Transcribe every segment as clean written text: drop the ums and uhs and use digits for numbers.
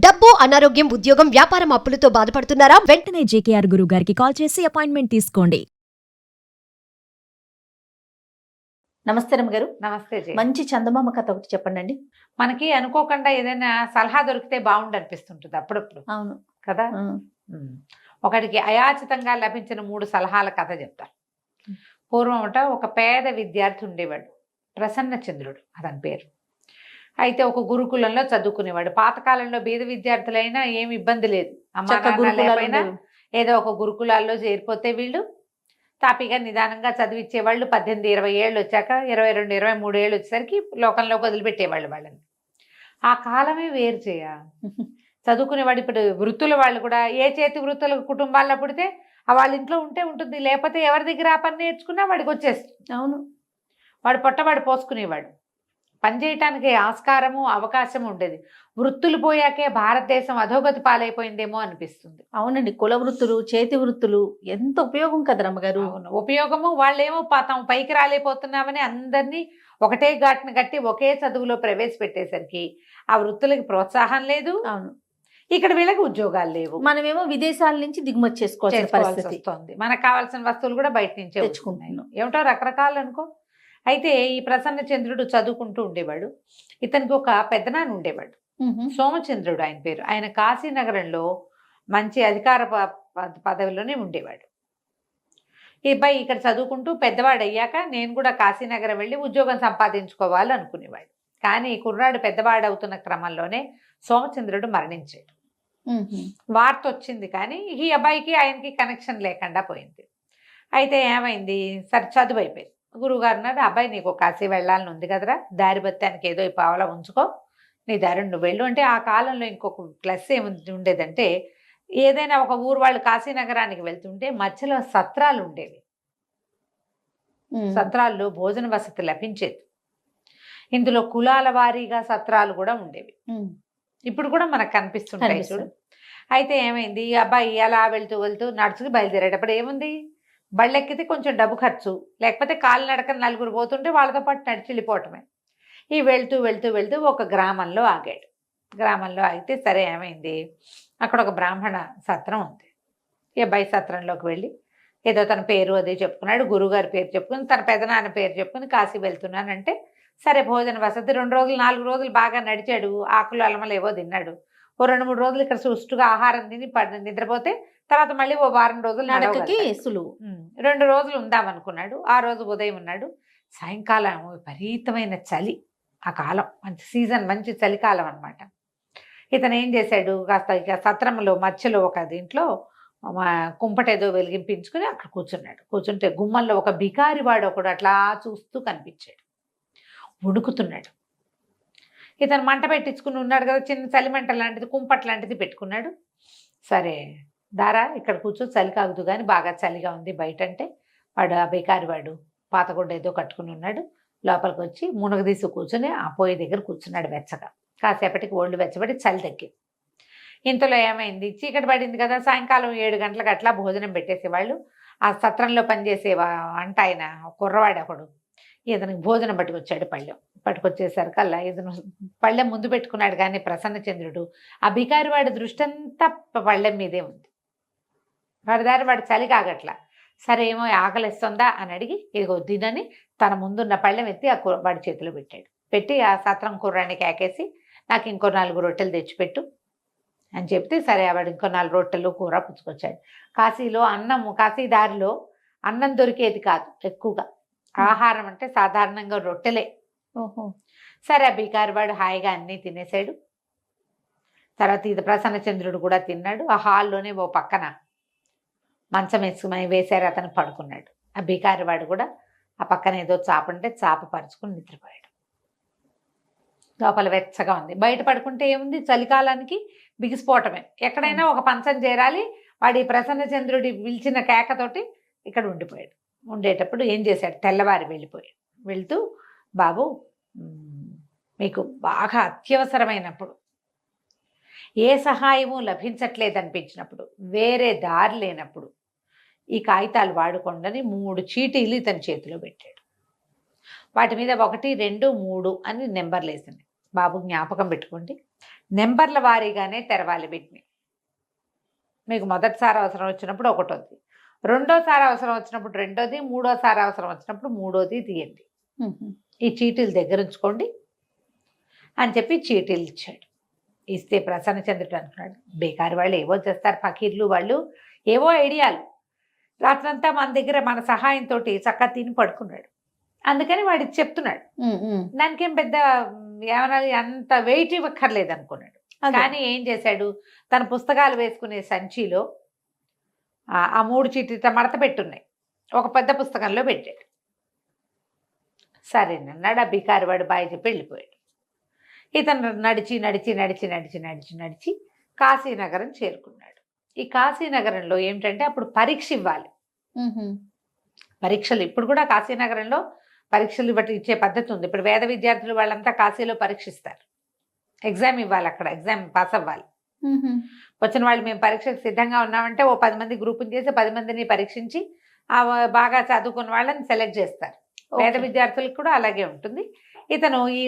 డబ్బు, అనారోగ్యం, ఉద్యోగం, వ్యాపారం అప్పులతో బాధపడుతున్నారా? వెంటనే జేకేఆర్ గురువు గారికి కాల్ చేసి అపాయింట్మెంట్ తీసుకోండి. నమస్తే రమ్మగారు. నమస్తే జయ. మంచి చందమామ కథ ఒకటి చెప్పండి. మనకి అనుకోకుండా ఏదైనా సలహా దొరికితే బాగుండు అనిపిస్తుంటుంది అప్పుడప్పుడు అవును కదా. ఒకటికి అయాచితంగా లభించిన 3 సలహాల కథ చెప్తారు. పూర్వమట ఒక పేద విద్యార్థి ఉండేవాడు, ప్రసన్న చంద్రుడు అతని పేరు. అయితే ఒక గురుకులంలో చదువుకునేవాడు. పాతకాలంలో బీద విద్యార్థులైనా ఏమి ఇబ్బంది లేదు, అమ్మా నాన్న లేకపోయినా ఏదో ఒక గురుకులాల్లో చేరిపోతే వీళ్ళు తాపిగా నిదానంగా చదివిచ్చేవాళ్ళు. 18-20 ఏళ్ళు వచ్చాక 22-23 ఏళ్ళు వచ్చేసరికి లోకంలోకి వదిలిపెట్టేవాళ్ళు వాళ్ళని. ఆ కాలమే వేరు చేయ. చదువుకునేవాడు. ఇప్పుడు వృత్తుల వాళ్ళు కూడా ఏ చేతి వృత్తుల కుటుంబాల్లో పుడితే వాళ్ళ ఇంట్లో ఉంటే ఉంటుంది, లేకపోతే ఎవరి దగ్గర ఆ పని నేర్చుకున్నా వాడికి వచ్చేస్తుంది. అవును, వాడు పొట్టవాడు పోసుకునేవాడు. పనిచేయటానికి ఆస్కారము అవకాశము ఉండేది. వృత్తులు పోయాకే భారతదేశం అధోగతి పాలైపోయిందేమో అనిపిస్తుంది. అవునండి, కుల వృత్తులు, చేతి వృత్తులు ఎంత ఉపయోగం కదా రమ్మగారు. అవును, ఉపయోగము. వాళ్ళేమో తాము పైకి రాలేకపోతున్నామని అందరినీ ఒకటే ఘాట్ని కట్టి ఒకే చదువులో ప్రవేశపెట్టేసరికి ఆ వృత్తులకి ప్రోత్సాహం లేదు. అవును, ఇక్కడ వీళ్ళకి ఉద్యోగాలు లేవు. మనమేమో విదేశాల నుంచి దిగుమతి చేసుకోవాల్సిన పరిస్థితి వస్తుంది. మనకు కావాల్సిన వస్తువులు కూడా బయట నుంచే తెచ్చుకుంటున్నాం. ఏమిటో రకరకాలు అనుకో. అయితే ఈ ప్రసన్న చంద్రుడు చదువుకుంటూ ఉండేవాడు. ఇతనికి ఒక పెద్దనాన్న ఉండేవాడు, సోమచంద్రుడు ఆయన పేరు. ఆయన కాశీనగరంలో మంచి అధికార పదవిలోనే ఉండేవాడు. ఈ అబ్బాయి ఇక్కడ చదువుకుంటూ పెద్దవాడు అయ్యాక నేను కూడా కాశీనగరం వెళ్ళి ఉద్యోగం సంపాదించుకోవాలి అనుకునేవాడు. కానీ కుర్రాడు పెద్దవాడు అవుతున్న క్రమంలోనే సోమచంద్రుడు మరణించాడు. వార్త వచ్చింది, కానీ ఈ అబ్బాయికి ఆయనకి కనెక్షన్ లేకుండా పోయింది. అయితే ఏమైంది, సరే చదువు అయిపోయింది. గురువుగారు అన్నారు, అబ్బాయి నీకు కాశీ వెళ్ళాలని ఉంది కదరా, దారి బత్తానికి ఏదో ఈ పావలా ఉంచుకో, నీ దారి నువ్వు వెళ్ళు అంటే. ఆ కాలంలో ఇంకొక ప్లస్ ఏమి ఉండేదంటే, ఏదైనా ఒక ఊరు వాళ్ళు కాశీనగరానికి వెళ్తుంటే మధ్యలో సత్రాలు ఉండేవి. సత్రాల్లో భోజన వసతి లభించేది. ఇందులో కులాల వారీగా సత్రాలు కూడా ఉండేవి. ఇప్పుడు కూడా మనకు కనిపిస్తుంటాయి చూడు. అయితే ఏమైంది, ఈ అబ్బాయి అలా వెళ్తూ వెళ్తూ నడుచుకు బయలుదేరేటప్పుడు ఏముంది, బళ్ళెక్కితే కొంచెం డబ్బు ఖర్చు, లేకపోతే కాలినడక నలుగురు పోతుంటే వాళ్ళతో పాటు నడిచి వెళ్ళిపోవటమే. ఈ వెళ్తూ వెళ్తూ వెళ్తూ ఒక గ్రామంలో ఆగాడు. గ్రామంలో ఆగితే సరే ఏమైంది, అక్కడ ఒక బ్రాహ్మణ సత్రం ఉంది. ఈ అబ్బాయి సత్రంలోకి వెళ్ళి ఏదో తన పేరు అదే చెప్పుకున్నాడు, గురువుగారి పేరు చెప్పుకుని, తన పెదనాన్న పేరు చెప్పుకుని కాశీ వెళ్తున్నానంటే సరే భోజన వసతి 2 రోజులు 4 రోజులు బాగా నడిచాడు. ఆకులు అలమలు ఏవో తిన్నాడు. ఓ 2-3 రోజులు ఇక్కడ సుష్టుగా ఆహారం తిని నిద్రపోతే తర్వాత మళ్ళీ ఓ వారం రోజులు నడకకి సులువు. 2 రోజులు ఉందామనుకున్నాడు. ఆ రోజు ఉదయం ఉన్నాడు. సాయంకాలం విపరీతమైన చలి. ఆ కాలం మంచి సీజన్, మంచి చలికాలం అనమాట. ఇతను ఏం చేశాడు, కాస్త ఇక సత్రంలో మధ్యలో ఒక దీంట్లో కుంపటేదో వెలిగింపించుకుని అక్కడ కూర్చున్నాడు. కూర్చుంటే గుమ్మల్లో ఒక బికారి వాడు ఒకడు అట్లా చూస్తూ కనిపించాడు. ఉడుకుతున్నాడు. ఇతను మంట పెట్టించుకుని ఉన్నాడు కదా, చిన్న చలిమంట లాంటిది, కుంపట్ లాంటిది పెట్టుకున్నాడు. సరే దారా ఇక్కడ కూర్చో, చలి కాగుదు కానీ బాగా చలిగా ఉంది బయట అంటే, వాడు ఆ బేకారి వాడు పాతగుడ్డ ఏదో కట్టుకుని ఉన్నాడు. లోపలికి వచ్చి మునగదీసి కూర్చొని ఆ పొయ్యి దగ్గర కూర్చున్నాడు వెచ్చగా. కాసేపటికి ఒళ్ళు వెచ్చబడి చలి తగ్గింది. ఇంతలో ఏమైంది, చీకటి పడింది కదా, సాయంకాలం 7 గంటలకు అట్లా భోజనం పెట్టేసేవాళ్ళు. ఆ సత్రంలో పనిచేసే వంట ఆయన కుర్రవాడు ఒకడు ఇతనికి భోజనం పట్టుకొచ్చాడు. పట్టుకొచ్చేసరికల్లా ఇతను పళ్ళెం ముందు పెట్టుకున్నాడు, కానీ ప్రసన్న చంద్రుడు ఆ బికారి వాడి దృష్టి అంతా పళ్ళెం మీదే ఉంది. వాడిదారి వాడు చలి కాగట్లా. సరే ఏమో ఆకలిస్తుందా అని అడిగి ఇదిగో తినని తన ముందున్న పళ్ళెం ఎత్తి ఆ వాడి చేతిలో పెట్టాడు. పెట్టి ఆ సత్రం కుర్రానికి ఆకేసి నాకు ఇంకో 4 రొట్టెలు తెచ్చిపెట్టు అని చెప్తే సరే వాడు ఇంకో 4 రొట్టెలు కూర పుచ్చుకొచ్చాడు. కాశీలో కాశీ దారిలో అన్నం దొరికేది కాదు ఎక్కువగా. ఆహారం అంటే సాధారణంగా రొట్టెలే. సరే ఆ బికారివాడు హాయిగా అన్నీ తినేసాడు. తర్వాత ఇది ప్రసన్న చంద్రుడు కూడా తిన్నాడు. ఆ హాల్లోనే ఓ పక్కన మంచం వేసారు, అతను పడుకున్నాడు. ఆ బికారివాడు కూడా ఆ పక్కన ఏదో చాప ఉంటే చాప పరుచుకుని నిద్రపోయాడు. లోపల వెచ్చగా ఉంది. బయట పడుకుంటే ఏముంది, చలికాలానికి బిగిసిపోవటమే. ఎక్కడైనా ఒక పంచం చేరాలి. వాడి ప్రసన్న చంద్రుడి పిలిచిన కేకతోటి ఇక్కడ ఉండిపోయాడు. ఉండేటప్పుడు ఏం చేశాడు, తెల్లవారి వెళ్ళిపోయాడు. వెళ్తూ బాబు మీకు బాగా అత్యవసరమైనప్పుడు, ఏ సహాయము లభించట్లేదనిపించినప్పుడు, వేరే దారి లేనప్పుడు ఈ కాగితాలు వాడుకోండి 3 చీటీలు ఇతని చేతిలో పెట్టాడు. వాటి మీద 1, 2, 3 అని నెంబర్లు వేసింది. బాబు జ్ఞాపకం పెట్టుకోండి, నెంబర్ల వారీగానే తెరవాలి వీటిని. మీకు మొదటిసారి అవసరం వచ్చినప్పుడు ఒకటోది, రెండోసారి అవసరం వచ్చినప్పుడు రెండోది, మూడోసారి అవసరం వచ్చినప్పుడు మూడోది తీయండి. ఈ చీటీలు దగ్గర ఉంచుకోండి అని చెప్పి చీటీలు ఇచ్చాడు. ఇస్తే ప్రసన్నచంద్రుడు అనుకున్నాడు, బేకారి వాళ్ళు ఏవో చేస్తారు, ఫకీర్లు వాళ్ళు ఏవో ఐడియాలు. రాత్రంతా మన దగ్గర మన సహాయంతో చక్కగా తిని పడుకున్నాడు. అందుకని వాడికి చెప్తున్నాడు. దానికేం పెద్ద ఏమన్నా అంత వెయిట్ ఇవ్వక్కర్లేదు అనుకున్నాడు. కానీ ఏం చేశాడు, తన పుస్తకాలు వేసుకునే సంచిలో ఆ 3 చీటీలతో మడత పెట్టున్నాయి, ఒక పెద్ద పుస్తకంలో పెట్టాడు. సరేనన్నాడు. ఆ బికారి వాడు బాయ్ చెప్పి వెళ్ళిపోయాడు. ఇతను నడిచి నడిచి నడిచి నడిచి నడిచి నడిచి కాశీనగరం చేరుకున్నాడు. ఈ కాశీనగరంలో ఏమిటంటే అప్పుడు పరీక్ష ఇవ్వాలి. పరీక్షలు ఇప్పుడు కూడా కాశీనగరంలో పరీక్షలు బట్టి ఇచ్చే పద్ధతి ఉంది. ఇప్పుడు వేద విద్యార్థులు వాళ్ళంతా కాశీలో పరీక్షిస్తారు, ఎగ్జామ్ ఇవ్వాలి, అక్కడ ఎగ్జామ్ పాస్ అవ్వాలి. వచ్చిన వాళ్ళు మేము పరీక్షకు సిద్ధంగా ఉన్నామంటే ఓ 10 మంది గ్రూపుని చేసి 10 మందిని పరీక్షించి బాగా చదువుకున్న వాళ్ళని సెలెక్ట్ చేస్తారు. వేద విద్యార్థులకు కూడా అలాగే ఉంటుంది. ఇతను ఈ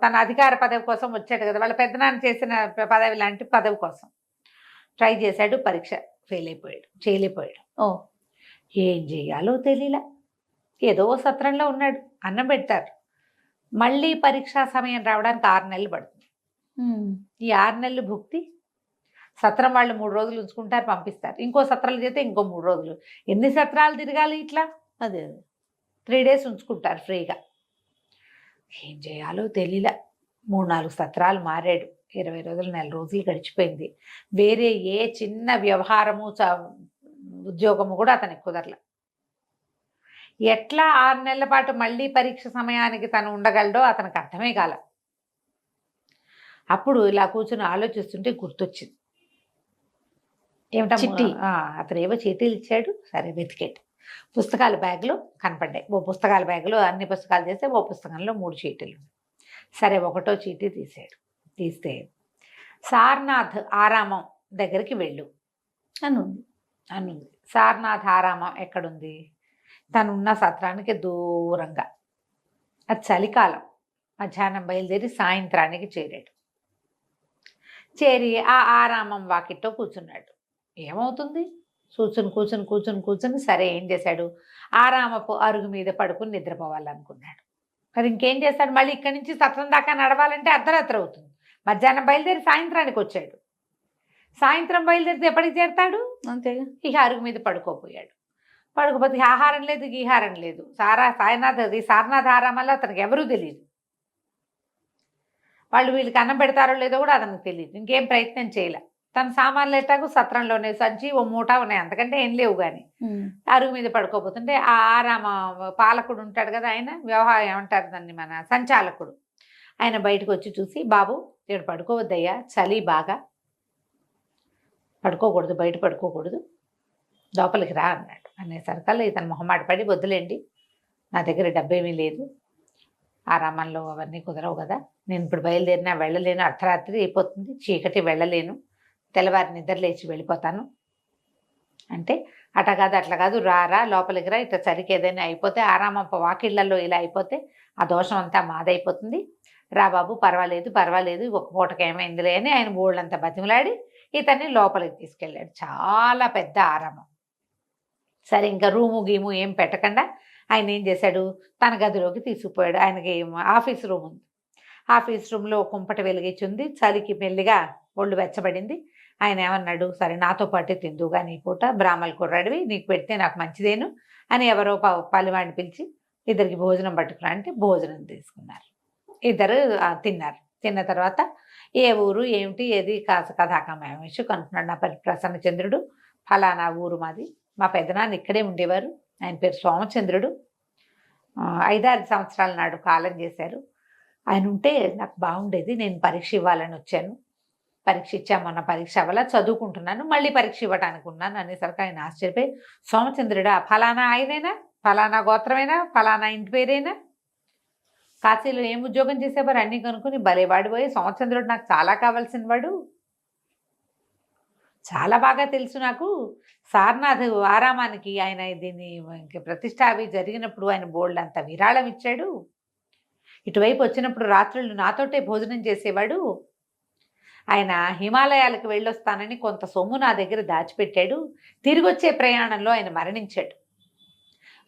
తన అధికార పదవి కోసం వచ్చాడు కదా, వాళ్ళ పెద్దనాన్న చేసిన పదవి లాంటి పదవి కోసం ట్రై చేశాడు. పరీక్ష చేయలేకపోయాడు. ఏం చేయాలో తెలియలా. ఏదో సత్రంలో ఉన్నాడు, అన్నం పెడతారు. మళ్ళీ పరీక్షా సమయం రావడానికి 6 నెలలు పడుతుంది. ఈ 6 నెలలు భుక్తి. సత్రం వాళ్ళు 3 రోజులు ఉంచుకుంటారు, పంపిస్తారు. ఇంకో సత్రాలు చేస్తే ఇంకో 3 రోజులు. ఎన్ని సత్రాలు తిరగాలి ఇట్లా? అదే 3 డేస్ ఉంచుకుంటారు ఫ్రీగా. ఏం చేయాలో తెలియలా. 3-4 సత్రాలు మారాడు. 20 రోజులు, 1 రోజులు గడిచిపోయింది. వేరే ఏ చిన్న వ్యవహారము ఉద్యోగము కూడా అతనికి కుదరల. ఎట్లా 6 నెలల పాటు మళ్ళీ పరీక్ష సమయానికి తను ఉండగలడో అతనికి అర్థమే కాల. అప్పుడు ఇలా కూర్చొని ఆలోచిస్తుంటే గుర్తొచ్చింది. ఏమిటా చిట్టి? అతను ఏవో చీటీలు ఇచ్చాడు. సరే వెతికాడు. పుస్తకాల బ్యాగ్లో కనపడ్డాయి. ఓ పుస్తకాల బ్యాగ్లో అన్ని పుస్తకాలు చేస్తే ఓ పుస్తకంలో 3 చీటీలు. సరే ఒకటో చీటీ తీసాడు. తీస్తే సారనాథ్ ఆరామం దగ్గరికి వెళ్ళు అనుంది. సారనాథ్ ఆరామం ఎక్కడుంది? తనున్న సత్రానికి దూరంగా. అది చలికాలం. మధ్యాహ్నం బయలుదేరి సాయంత్రానికి చేరాడు. చేరి ఆ ఆరామం వాకిట్లో కూర్చున్నాడు. ఏమవుతుంది? కూర్చుని సరే ఏం చేశాడు, ఆరామపు అరుగు మీద పడుకుని నిద్రపోవాలనుకున్నాడు. మరి ఇంకేం చేస్తాడు? మళ్ళీ ఇక్కడి నుంచి సత్రం దాకా నడవాలంటే అర్ధరాత్రి అవుతుంది. మధ్యాహ్నం బయలుదేరి సాయంత్రానికి వచ్చాడు. సాయంత్రం బయలుదేరితే ఎప్పటికి చేరుతాడు? అంతేగా. ఇక అరుగు మీద పడుకోపోయాడు. పడుకోపోతే ఆహారం లేదు, గీహారం లేదు. సారనాథ్ ఆరామాల్లో అతనికి ఎవరూ తెలియదు. వాళ్ళు వీళ్ళకి అన్నం పెడతారో లేదో కూడా అతనికి తెలియదు. ఇంకేం ప్రయత్నం చేయలే. తన సామాన్లు ఎట్టాకు సత్రంలోనే సంచి ఓ మూట ఉన్నాయి, అంతకంటే ఏం లేవు. కానీ అరుగు మీద పడుకోపోతుంటే ఆ ఆరామ పాలకుడు ఉంటాడు కదా, ఆయన వ్యవహారం ఏమంటారు దాన్ని, మన సంచాలకుడు, ఆయన బయటకు వచ్చి చూసి, బాబు ఇక్కడ పడుకోవద్దయ్యా, చలి బాగా, పడుకోకూడదు, బయట పడుకోకూడదు, లోపలికి రా అన్నాడు. అనేసరికల్లా ఇతను మొహమాట పడి, వద్దులేండి, నా దగ్గర డబ్బేమీ లేదు, ఆరామంలో అవన్నీ కుదరవు కదా, నేను ఇప్పుడు బయలుదేరినా వెళ్ళలేను, అర్ధరాత్రి అయిపోతుంది, చీకటి వెళ్ళలేను, తెల్లవారి నిద్ర లేచి వెళ్ళిపోతాను అంటే, అట్లా కాదు అట్లా కాదు, రారా లోపలికి రా, ఇట్లా చలికి ఏదైనా అయిపోతే, ఆరామప్ప వాకిళ్లలో ఇలా అయిపోతే ఆ దోషం అంతా మాదైపోతుంది, రా బాబు, పర్వాలేదు, ఒక పూటకి ఏమైందిలే అని ఆయన బోళ్ళంతా బతిమలాడి ఇతన్ని లోపలికి తీసుకెళ్ళాడు. చాలా పెద్ద ఆరామం. సరే ఇంకా రూము గీము ఏం పెట్టకుండా ఆయన ఏం చేశాడు, తన గదిలోకి తీసుకుపోయాడు. ఆయనకి ఆఫీస్ రూమ్ ఉంది. ఆఫీస్ రూమ్లో కుంపట వెలిగించి ఉంది. చలికి మెల్లిగా ఒళ్ళు వెచ్చబడింది. ఆయన ఏమన్నాడు, సరే నాతో పాటే తిందుగా, నీ పూట బ్రాహ్మణ కుర్రాడివి, నీకు పెడితే నాకు మంచిదేను అని ఎవరో పలివాడిని పిలిచి ఇద్దరికి భోజనం పట్టుకురా అంటే భోజనం తీసుకున్నారు. ఇద్దరు తిన్నారు. తిన్న తర్వాత ఏ ఊరు ఏమిటి ఏది కథాకమేషు కనుక్కున్నాడు. నా పేరు ప్రసన్నచంద్రుడు, ఫలానా ఊరు మాది, మా పెద్దనాన్న ఇక్కడే ఉండేవారు, ఆయన పేరు సోమచంద్రుడు, 5-6 సంవత్సరాల నాడు కాలం చేశారు, ఆయన ఉంటే నాకు బాగుండేది, నేను పరీక్ష ఇవ్వాలని వచ్చాను, పరీక్ష ఇచ్చాము, మొన్న పరీక్ష అవ్వాల, చదువుకుంటున్నాను, మళ్ళీ పరీక్ష ఇవ్వడానికి ఉన్నాను అనేసరికి ఆయన ఆశ్చర్యపోయి, సోమచంద్రుడా, ఫలానా ఆయనైనా, ఫలానా గోత్రమైనా, ఫలానా ఇంటి పేరైనా, కాశీలో ఏం ఉద్యోగం చేసేవారు అన్నీ కనుక్కొని భలేవాడు పోయి, సోమచంద్రుడు నాకు చాలా కావాల్సిన వాడు, చాలా బాగా తెలుసు నాకు, సారనాథ్ ఆరామానికి ఆయన దీన్ని ప్రతిష్ట అవి జరిగినప్పుడు ఆయన బోల్డ్ అంత విరాళం ఇచ్చాడు, ఇటువైపు వచ్చినప్పుడు రాత్రులు నాతోటే భోజనం చేసేవాడు, ఆయన హిమాలయాలకు వెళ్ళొస్తానని కొంత సొమ్ము నా దగ్గర దాచిపెట్టాడు. తిరిగి వచ్చే ప్రయాణంలో ఆయన మరణించాడు.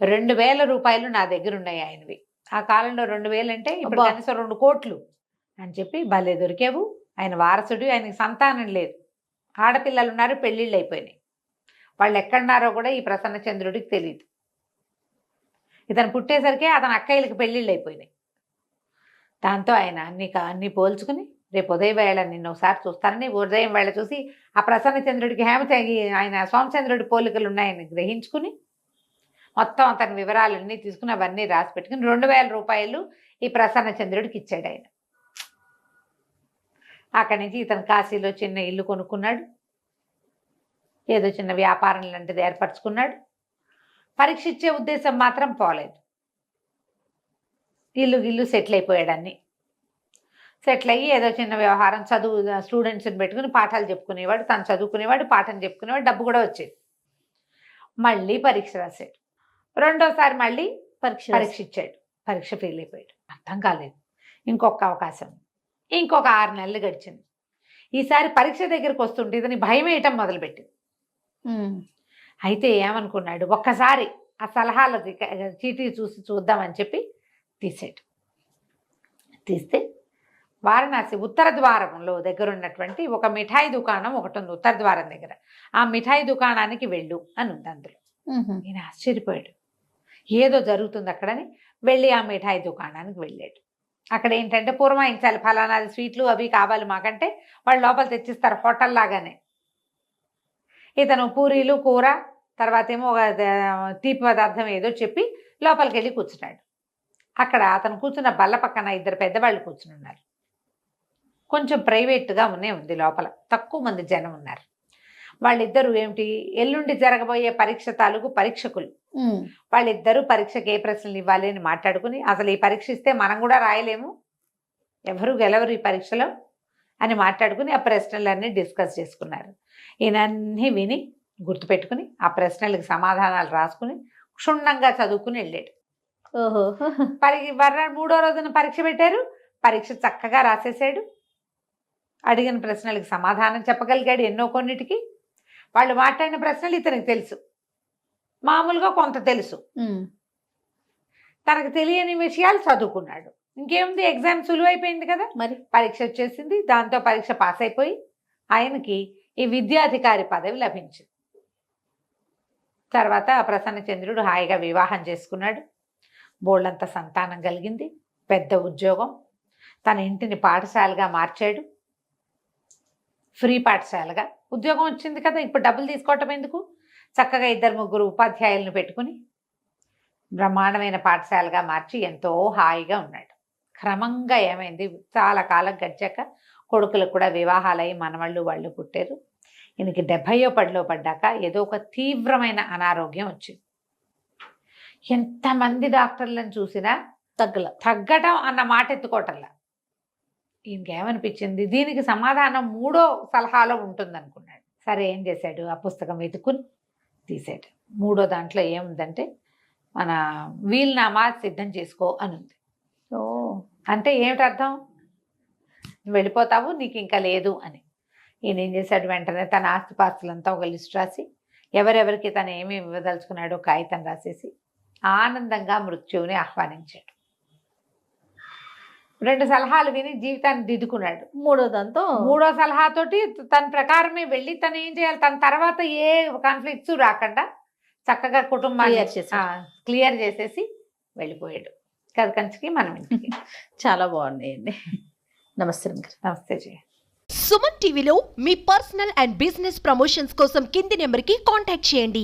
2,000 రూపాయలు నా దగ్గర ఉన్నాయి ఆయనవి. ఆ కాలంలో 2,000 అంటే ఇప్పుడు అబ్బా. కనీసం 2 కోట్లు అని చెప్పి భలే దొరికావు. ఆయన వారసుడు, ఆయనకి సంతానం లేదు, ఆడపిల్లలు ఉన్నారు, పెళ్ళిళ్ళు అయిపోయినాయి. వాళ్ళు ఎక్కడున్నారో కూడా ఈ ప్రసన్నచంద్రుడికి తెలియదు. ఇతను పుట్టేసరికి అతని అక్కయ్యలకి పెళ్ళిళ్ళు అయిపోయినాయి. దాంతో ఆయన అన్ని పోల్చుకుని రేపు ఉదయం వేళ నిన్ను ఒకసారి చూస్తానని ఉదయం వేళ చూసి ఆ ప్రసన్నచంద్రుడికి ఆయన సోమచంద్రుడి పోలికలు ఉన్నాయని గ్రహించుకుని మొత్తం అతని వివరాలన్నీ తీసుకుని అవన్నీ రాసి పెట్టుకుని 2,000 రూపాయలు ఈ ప్రసన్నచంద్రుడికి ఇచ్చాడు ఆయన. అక్కడి నుంచి ఇతను కాశీలో చిన్న ఇల్లు కొనుక్కున్నాడు, ఏదో చిన్న వ్యాపారం లాంటిది ఏర్పరచుకున్నాడు. పరీక్ష ఇచ్చే ఉద్దేశం మాత్రం పోలేదు. ఇల్లు సెటిల్ అయిపోయాడు. అన్నీ సెటిల్ అయ్యి ఏదో చిన్న వ్యవహారం, చదువు స్టూడెంట్స్ని పెట్టుకుని పాఠాలు చెప్పుకునేవాడు, తను చదువుకునేవాడు, పాఠం చెప్పుకునేవాడు, డబ్బు కూడా వచ్చేది. మళ్ళీ పరీక్ష రాశాడు. రెండోసారి మళ్ళీ పరీక్ష ఇచ్చాడు. పరీక్ష ఫెయిల్ అయిపోయాడు. అర్థం కాలేదు. ఇంకొక అవకాశం, ఇంకొక 6 నెలలు గడిచింది. ఈసారి పరీక్ష దగ్గరికి వస్తుంటే ఇతని భయం వేయటం మొదలుపెట్టింది. అయితే ఏమనుకున్నాడు, ఒక్కసారి ఆ సలహాల చీటీ చూద్దామని చెప్పి తీసాడు. తీస్తే వారణాసి ఉత్తర ద్వారంలో దగ్గర ఉన్నటువంటి ఒక మిఠాయి దుకాణం ఒకటి ఉంది. ఉత్తర ద్వారం దగ్గర ఆ మిఠాయి దుకాణానికి వెళ్ళు అని ఉంది అందులో. ఈయన ఆశ్చర్యపోయాడు, ఏదో జరుగుతుంది అక్కడని వెళ్ళి ఆ మిఠాయి దుకాణానికి వెళ్ళాడు. అక్కడ ఏంటంటే పురమాయించాలి, ఫలానాది స్వీట్లు అవి కావాలి మాకంటే వాళ్ళు లోపల తెచ్చిస్తారు హోటల్ లాగానే. ఇతను పూరీలు, కూర, తర్వాత ఏమో ఒక తీపి పదార్థం ఏదో చెప్పి లోపలికి వెళ్ళి కూర్చున్నాడు. అక్కడ అతను కూర్చున్న బల్ల పక్కన 2 పెద్దవాళ్ళు కూర్చుని ఉన్నారు. కొంచెం ప్రైవేట్గా ఉంది లోపల, తక్కువ మంది జనం ఉన్నారు. వాళ్ళిద్దరూ ఏమిటి, ఎల్లుండి జరగబోయే పరీక్ష తాలూకు పరీక్షకులు. వాళ్ళిద్దరూ పరీక్షకి ఏ ప్రశ్నలు ఇవ్వాలి అని మాట్లాడుకుని, అసలు ఈ పరీక్ష ఇస్తే మనం కూడా రాయలేము, ఎవరు గెలవరు ఈ పరీక్షలో అని మాట్లాడుకుని ఆ ప్రశ్నలన్నీ డిస్కస్ చేసుకున్నారు. ఈయనన్నీ విని గుర్తుపెట్టుకుని ఆ ప్రశ్నలకు సమాధానాలు రాసుకుని క్షుణ్ణంగా చదువుకుని వెళ్ళాడు. ఓహో. మూడో రోజున పరీక్ష పెట్టారు. పరీక్ష చక్కగా రాసేసాడు. అడిగిన ప్రశ్నలకు సమాధానం చెప్పగలిగాడు ఎన్నో కొన్నిటికి. వాళ్ళు మాట్లాడిన ప్రశ్నలు ఇతనికి తెలుసు, మామూలుగా కొంత తెలుసు. తనకు తెలియని విషయాలు చదువుకున్నాడు. ఇంకేముంది, ఎగ్జామ్ సులువైపోయింది కదా, మరి పరీక్ష వచ్చేసింది. దాంతో పరీక్ష పాస్ అయిపోయి ఆయనకి ఈ విద్యాధికారి పదవి లభించింది. తర్వాత ప్రసన్నచంద్రుడు హాయిగా వివాహం చేసుకున్నాడు. బోళ్ళంత సంతానం కలిగింది, పెద్ద ఉద్యోగం, తన ఇంటిని పాఠశాలగా మార్చాడు. ఫ్రీ పాఠశాలగా ఉద్యోగం వచ్చింది కదా, ఇప్పుడు డబ్బులు తీసుకోవటం ఎందుకు, చక్కగా 2-3 ఉపాధ్యాయులను పెట్టుకుని బ్రహ్మాండమైన పాఠశాలగా మార్చి ఎంతో హాయిగా ఉన్నాడు. క్రమంగా ఏమైంది, చాలా కాలం గడిచాక కొడుకులకు కూడా వివాహాలయ్యి మనవాళ్ళు వాళ్ళు పుట్టారు. ఈయనకి 70వ పడిలో పడ్డాక ఏదో ఒక తీవ్రమైన అనారోగ్యం వచ్చింది. ఎంతమంది డాక్టర్లను చూసినా తగ్గటం అన్న మాట ఎత్తుకోవటంలా. ఈయనకేమనిపించింది, దీనికి సమాధానం 3వ సలహాలో ఉంటుంది అనుకున్నాడు. సరే ఏం చేశాడు, ఆ పుస్తకం వెతుక్కుని తీసాడు. 3వ దాంట్లో ఏముందంటే, మన వీలునామా సిద్ధం చేసుకో అని ఉంది. అంటే ఏమిటి అర్థం, వెళ్ళిపోతావు, నీకు ఇంకా లేదు అని. ఈయన ఏం చేశాడు, వెంటనే తన ఆస్తిపాస్తులంతా ఒక లిస్ట్ రాసి ఎవరెవరికి తను ఏమేమి ఇవ్వదలుచుకున్నాడో కాగితం రాసేసి ఆనందంగా మృత్యువుని ఆహ్వానించాడు. 2 సలహాలు విని జీవితాన్ని దిద్దుకున్నాడు. 3వ సలహాతోటి తన ప్రకారమే వెళ్ళి తను ఏం చేయాలి, తన తర్వాత ఏ కాన్ఫ్లిక్ట్స్ రాకుండా చక్కగా కుటుంబాన్ని క్లియర్ చేసేసి వెళ్ళిపోయాడు. కంచికి మనం ఇంటికి. చాలా బాగున్నాయండి. నమస్తే. నమస్తే జయ. సుమన్ టీవీలో మీ పర్సనల్ అండ్ బిజినెస్ ప్రమోషన్స్ కోసం కింది నెంబర్కి కాంటాక్ట్ చేయండి.